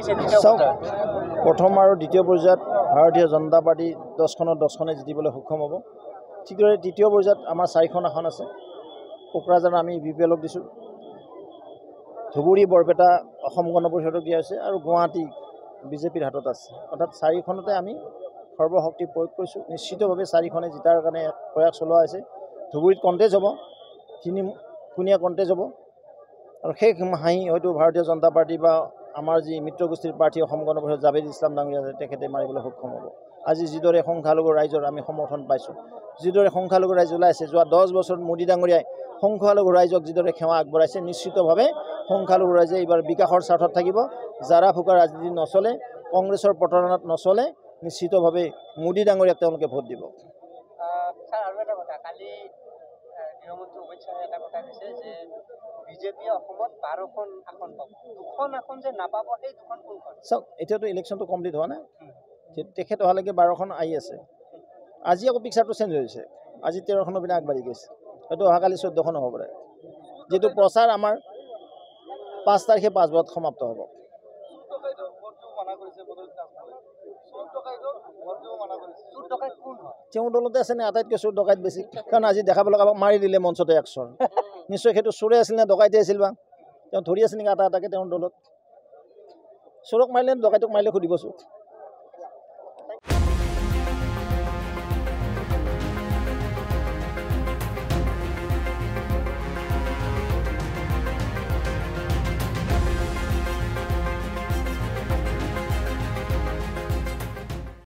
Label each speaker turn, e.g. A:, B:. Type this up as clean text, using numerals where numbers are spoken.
A: দেখিছে দ্বিতীয়
B: চাওক,
A: পৰ্যায়ত?
B: প্ৰথম আৰু দ্বিতীয় পৰ্যায়ত ভাৰতীয় জনতা পাৰ্টি 10খনত 10খনে জিতিবলৈ সক্ষম হ'ব। ঠিকদৰে তৃতীয় পৰ্যায়ত আমাৰ 4খন আসন আছে। কোকৰাঝাৰ আমি BPLক দিছোঁ, ধুবুৰী বৰপেটা অসম গণ পৰিষদক দিয়া হৈছে আৰু গুৱাহাটী বিজেপিৰ হাতত আছে। অৰ্থাৎ 4খনতে আমি সৰ্বশক্তি প্ৰয়োগ কৰিছোঁ। নিশ্চিতভাৱে 4খনে জিতাৰ কাৰণে এক প্ৰয়াস চলোৱা হৈছে। ধুবুৰীত কণ্টেষ্ট হ'ব, 3কোণীয়া কণ্টেষ্ট হ'ব আৰু সেই হাঁহি হয়তো ভাৰতীয় জনতা পাৰ্টি বা আমাৰ যি মিত্ৰগোষ্ঠীৰ প্ৰাৰ্থী অসম গণ পৰিষদ জাভেদ ইছলাম ডাঙৰীয়া আছে, তেখেতে মাৰিবলৈ সক্ষম হ'ব। আজি যিদৰে সংখ্যালঘু ৰাইজৰ আমি সমৰ্থন পাইছোঁ, যিদৰে সংখ্যালঘু ৰাইজ ওলাইছে, যোৱা 10 বছৰত মোদী ডাঙৰীয়াই সংখ্যালঘু ৰাইজক যিদৰে সেৱা আগবঢ়াইছে, নিশ্চিতভাৱে সংখ্যালঘু ৰাইজে এইবাৰ বিকাশৰ স্বাৰ্থত থাকিব। জাৰা ফুকা ৰাজনীতি নচলে, কংগ্ৰেছৰ প্ৰতাৰণাত নচলে, নিশ্চিতভাৱে মোদী ডাঙৰীয়াক তেওঁলোকে ভোট দিব।
A: ছাৰ, আৰু এটা কথা, কালি গৃহমন্ত্ৰী অমিত শ্বাহে এটা কথা কৈছে যে বিজেপিয়ে অসমত 12খন আসন পাব, 2খন আসন যে নাপাব, সেই 2খন কোনখন?
B: চাওক, এতিয়াতো ইলেকশ্যনটো কমপ্লিট হোৱা নাই, তেখেত অহালৈকে 12খন আহি আছে। আজি আকৌ পিকচাৰটো চেঞ্জ হৈছে, আজি 13খনৰ পিনে আগবাঢ়ি গৈছে, হয়তো অহাকালি 14খন হ'ব পাৰে। যিটো প্ৰচাৰ আমাৰ 5 তাৰিখে 5 বজাত সমাপ্ত হ'ব। তেওঁ দলতে আছে নে আটাইতকৈ চোৰ ডকাইত বেছি? কাৰণ আজি দেখাব লগা মাৰি দিলে মঞ্চতে 1 চৰ। নিশ্চয় সেইটো চোৰে আছিল নে ডকাইতে আছিল বা? তেওঁ ধৰি আছে নেকি এটা এটাকৈ তেওঁৰ দলত? চোৰক মাৰিলে ডকাইতক মাৰিলে সুধিবচোন।